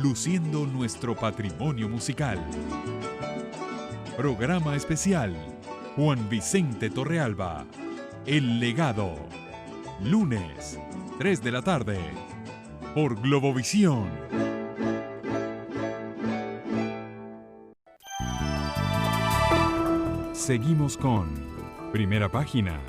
luciendo nuestro patrimonio musical. Programa especial Juan Vicente Torrealba, El Legado. Lunes, 3 de la tarde, por Globovisión. Seguimos con Primera Página.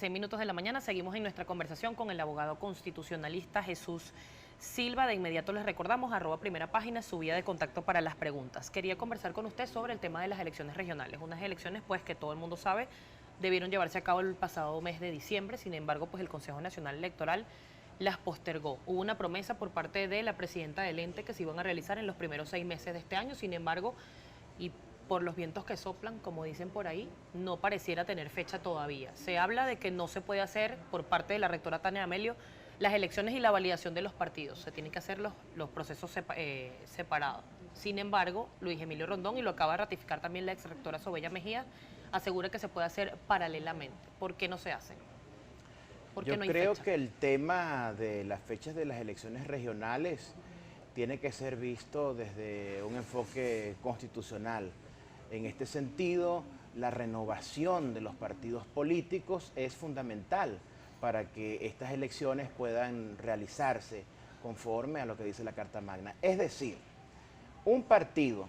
Minutos de la mañana, seguimos en nuestra conversación con el abogado constitucionalista Jesús Silva. De inmediato les recordamos, @primera página, su vía de contacto para las preguntas. Quería conversar con usted sobre el tema de las elecciones regionales, unas elecciones pues que todo el mundo sabe debieron llevarse a cabo el pasado mes de diciembre, sin embargo pues el Consejo Nacional Electoral las postergó. Hubo una promesa por parte de la presidenta del ente que se iban a realizar en los primeros 6 meses de este año, sin embargo, y por los vientos que soplan, como dicen por ahí, no pareciera tener fecha todavía. Se habla de que no se puede hacer por parte de la rectora Tania Amelio las elecciones y la validación de los partidos. Se tienen que hacer los procesos separados. Sin embargo, Luis Emilio Rondón, y lo acaba de ratificar también la ex rectora Sobella Mejía, asegura que se puede hacer paralelamente. ¿Por qué no se hacen? Yo creo que el tema de las fechas de las elecciones regionales tiene que ser visto desde un enfoque constitucional. En este sentido, la renovación de los partidos políticos es fundamental para que estas elecciones puedan realizarse conforme a lo que dice la Carta Magna. Es decir, un partido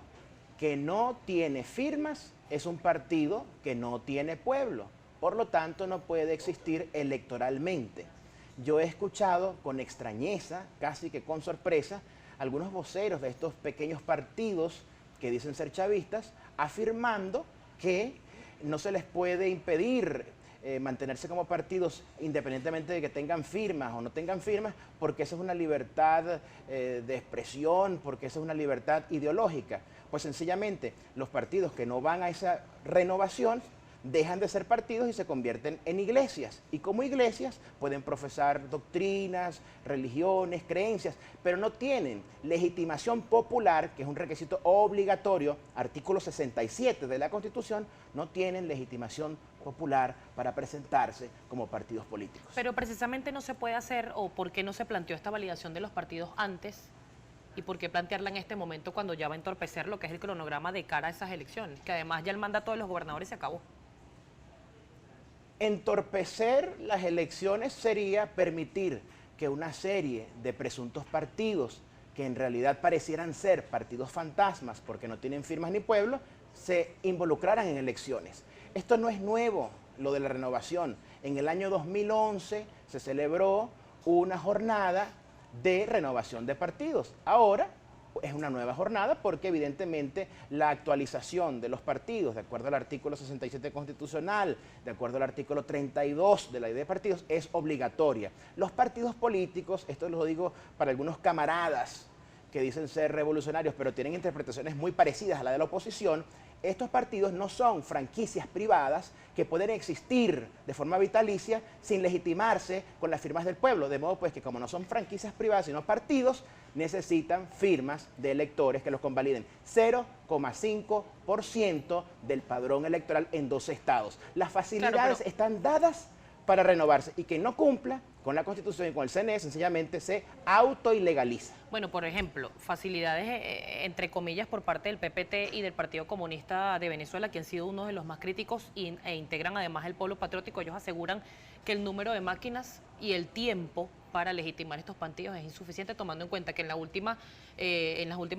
que no tiene firmas es un partido que no tiene pueblo, por lo tanto no puede existir electoralmente. Yo he escuchado con extrañeza, casi que con sorpresa, algunos voceros de estos pequeños partidos que dicen ser chavistas, afirmando que no se les puede impedir mantenerse como partidos independientemente de que tengan firmas o no tengan firmas, porque esa es una libertad de expresión, porque esa es una libertad ideológica. Pues sencillamente los partidos que no van a esa renovación dejan de ser partidos y se convierten en iglesias. Y como iglesias pueden profesar doctrinas, religiones, creencias, pero no tienen legitimación popular, que es un requisito obligatorio, artículo 67 de la Constitución, no tienen legitimación popular para presentarse como partidos políticos. Pero precisamente no se puede hacer, o ¿por qué no se planteó esta validación de los partidos antes? ¿Y por qué plantearla en este momento cuando ya va a entorpecer lo que es el cronograma de cara a esas elecciones? Que además ya el mandato de los gobernadores se acabó. Entorpecer las elecciones sería permitir que una serie de presuntos partidos que en realidad parecieran ser partidos fantasmas porque no tienen firmas ni pueblo, se involucraran en elecciones. Esto no es nuevo, lo de la renovación. En el año 2011 se celebró una jornada de renovación de partidos. Ahora es una nueva jornada porque evidentemente la actualización de los partidos, de acuerdo al artículo 67 constitucional, de acuerdo al artículo 32 de la ley de partidos, es obligatoria. Los partidos políticos, esto lo digo para algunos camaradas que dicen ser revolucionarios, pero tienen interpretaciones muy parecidas a la de la oposición, estos partidos no son franquicias privadas que pueden existir de forma vitalicia sin legitimarse con las firmas del pueblo, de modo pues que como no son franquicias privadas sino partidos, necesitan firmas de electores que los convaliden. 0,5% del padrón electoral en 12 estados. Las facilidades están dadas para renovarse, y que no cumpla con la Constitución y con el CNE sencillamente se autoilegaliza. Bueno, por ejemplo, facilidades entre comillas por parte del PPT y del Partido Comunista de Venezuela, que han sido uno de los más críticos e integran además el pueblo patriótico. Ellos aseguran que el número de máquinas y el tiempo para legitimar estos partidos es insuficiente, tomando en cuenta que en las últimas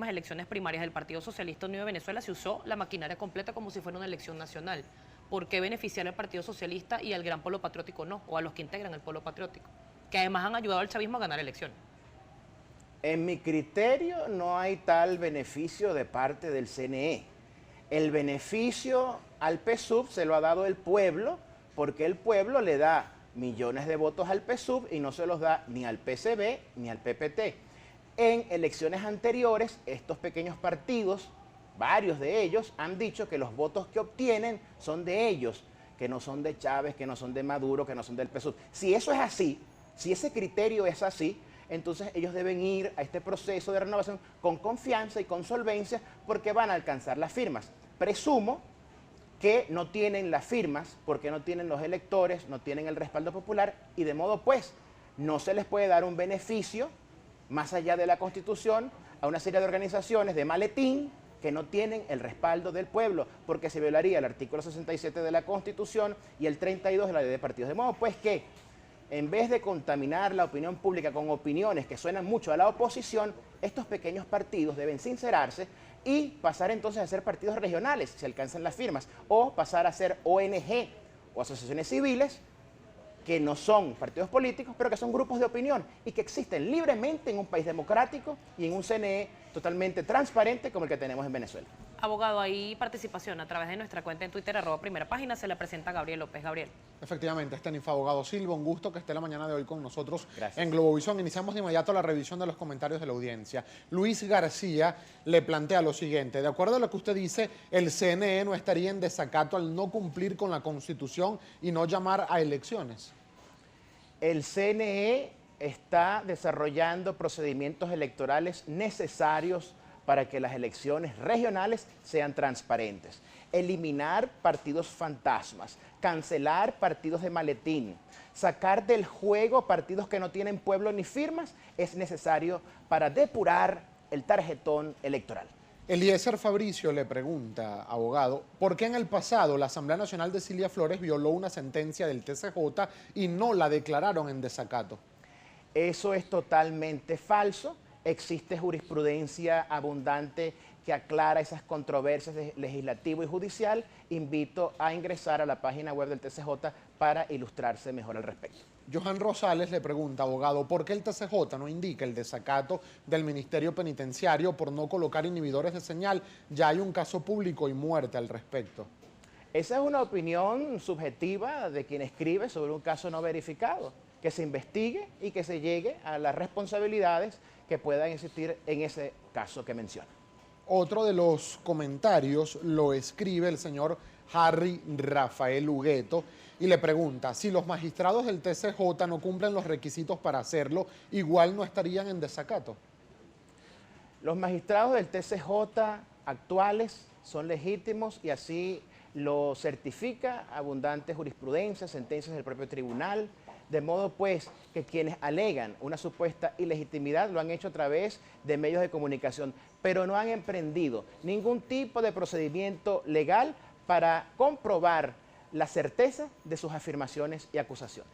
elecciones primarias del Partido Socialista Unido de Venezuela se usó la maquinaria completa como si fuera una elección nacional. ¿Por qué beneficiar al Partido Socialista y al gran pueblo patriótico no? O a los que integran el pueblo patriótico, que además han ayudado al chavismo a ganar elecciones. En mi criterio no hay tal beneficio de parte del CNE. El beneficio al PSUV se lo ha dado el pueblo, porque el pueblo le da millones de votos al PSUV y no se los da ni al PCB ni al PPT. En elecciones anteriores, estos pequeños partidos, varios de ellos, han dicho que los votos que obtienen son de ellos, que no son de Chávez, que no son de Maduro, que no son del PSUV. Si eso es así, si ese criterio es así, entonces ellos deben ir a este proceso de renovación con confianza y con solvencia porque van a alcanzar las firmas. Presumo que no tienen las firmas porque no tienen los electores, no tienen el respaldo popular y de modo pues no se les puede dar un beneficio más allá de la Constitución a una serie de organizaciones de maletín que no tienen el respaldo del pueblo, porque se violaría el artículo 67 de la Constitución y el 32 de la Ley de Partidos. De modo pues que, en vez de contaminar la opinión pública con opiniones que suenan mucho a la oposición, estos pequeños partidos deben sincerarse y pasar entonces a ser partidos regionales, si alcanzan las firmas, o pasar a ser ONG o asociaciones civiles, que no son partidos políticos, pero que son grupos de opinión y que existen libremente en un país democrático y en un CNE totalmente transparente como el que tenemos en Venezuela. Abogado, hay participación a través de nuestra cuenta en Twitter, @primera página, se la presenta Gabriel López. Gabriel. Efectivamente, Estaníf Abogado Silva, un gusto que esté la mañana de hoy con nosotros. Gracias. En Globovisión. Iniciamos de inmediato la revisión de los comentarios de la audiencia. Luis García le plantea lo siguiente: de acuerdo a lo que usted dice, el CNE no estaría en desacato al no cumplir con la Constitución y no llamar a elecciones. El CNE está desarrollando procedimientos electorales necesarios para que las elecciones regionales sean transparentes. Eliminar partidos fantasmas, cancelar partidos de maletín, sacar del juego partidos que no tienen pueblo ni firmas es necesario para depurar el tarjetón electoral. Eliezer Fabricio le pregunta, abogado, ¿por qué en el pasado la Asamblea Nacional de Cilia Flores violó una sentencia del TCJ y no la declararon en desacato? Eso es totalmente falso. Existe jurisprudencia abundante que aclara esas controversias de legislativo y judicial. Invito a ingresar a la página web del TCJ para ilustrarse mejor al respecto. Johan Rosales le pregunta, abogado, ¿por qué el TCJ no indica el desacato del Ministerio Penitenciario por no colocar inhibidores de señal? Ya hay un caso público y muerte al respecto. Esa es una opinión subjetiva de quien escribe sobre un caso no verificado. Que se investigue y que se llegue a las responsabilidades que puedan existir en ese caso que menciona. Otro de los comentarios lo escribe el señor Harry Rafael Hugueto y le pregunta, si los magistrados del TCJ no cumplen los requisitos para hacerlo, igual no estarían en desacato. Los magistrados del TCJ actuales son legítimos y así lo certifica abundante jurisprudencia, sentencias del propio tribunal, de modo pues que quienes alegan una supuesta ilegitimidad lo han hecho a través de medios de comunicación, pero no han emprendido ningún tipo de procedimiento legal para comprobar la certeza de sus afirmaciones y acusaciones.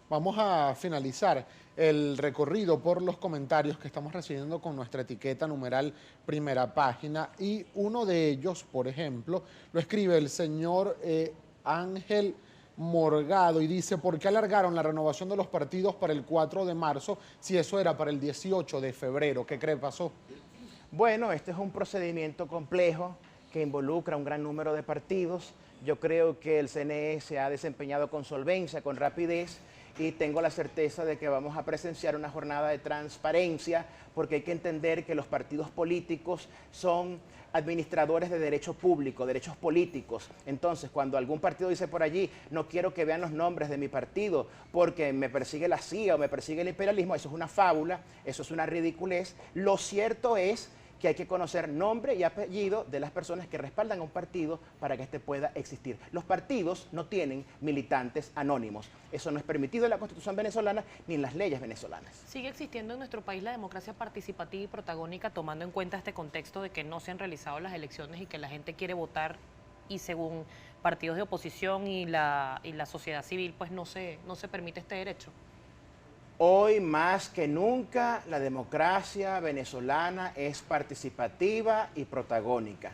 Vamos a finalizar el recorrido por los comentarios que estamos recibiendo con nuestra etiqueta numeral Primera Página y uno de ellos, por ejemplo, lo escribe el señor Ángel Morgado y dice, ¿por qué alargaron la renovación de los partidos para el 4 de marzo si eso era para el 18 de febrero? ¿Qué cree pasó? Bueno, este es un procedimiento complejo que involucra un gran número de partidos. Yo creo que el CNE se ha desempeñado con solvencia, con rapidez, y tengo la certeza de que vamos a presenciar una jornada de transparencia, porque hay que entender que los partidos políticos son administradores de derecho público, derechos políticos. Entonces, cuando algún partido dice por allí, no quiero que vean los nombres de mi partido porque me persigue la CIA o me persigue el imperialismo, eso es una fábula, eso es una ridiculez. Lo cierto es que hay que conocer nombre y apellido de las personas que respaldan a un partido para que éste pueda existir. Los partidos no tienen militantes anónimos. Eso no es permitido en la Constitución venezolana ni en las leyes venezolanas. ¿Sigue existiendo en nuestro país la democracia participativa y protagónica, tomando en cuenta este contexto de que no se han realizado las elecciones y que la gente quiere votar y según partidos de oposición y la sociedad civil pues no se permite este derecho? Hoy más que nunca la democracia venezolana es participativa y protagónica.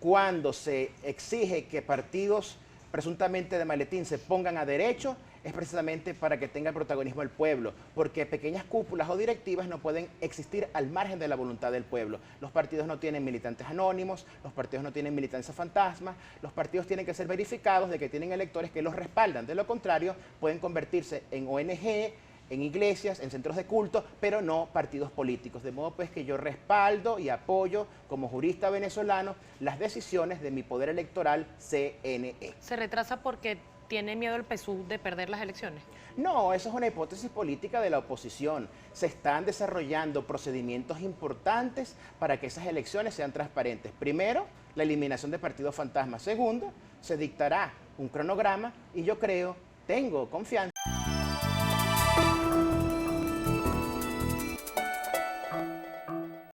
Cuando se exige que partidos presuntamente de maletín se pongan a derecho, es precisamente para que tenga el protagonismo el pueblo, porque pequeñas cúpulas o directivas no pueden existir al margen de la voluntad del pueblo. Los partidos no tienen militantes anónimos, los partidos no tienen militancia fantasma, los partidos tienen que ser verificados de que tienen electores que los respaldan. De lo contrario, pueden convertirse en ONG, en iglesias, en centros de culto, pero no partidos políticos. De modo pues que yo respaldo y apoyo como jurista venezolano las decisiones de mi poder electoral CNE. Se retrasa porque ¿Tiene miedo el PSUV de perder las elecciones? No, eso es una hipótesis política de la oposición. Se están desarrollando procedimientos importantes para que esas elecciones sean transparentes. Primero, la eliminación de partidos fantasmas. Segundo, se dictará un cronograma y yo tengo confianza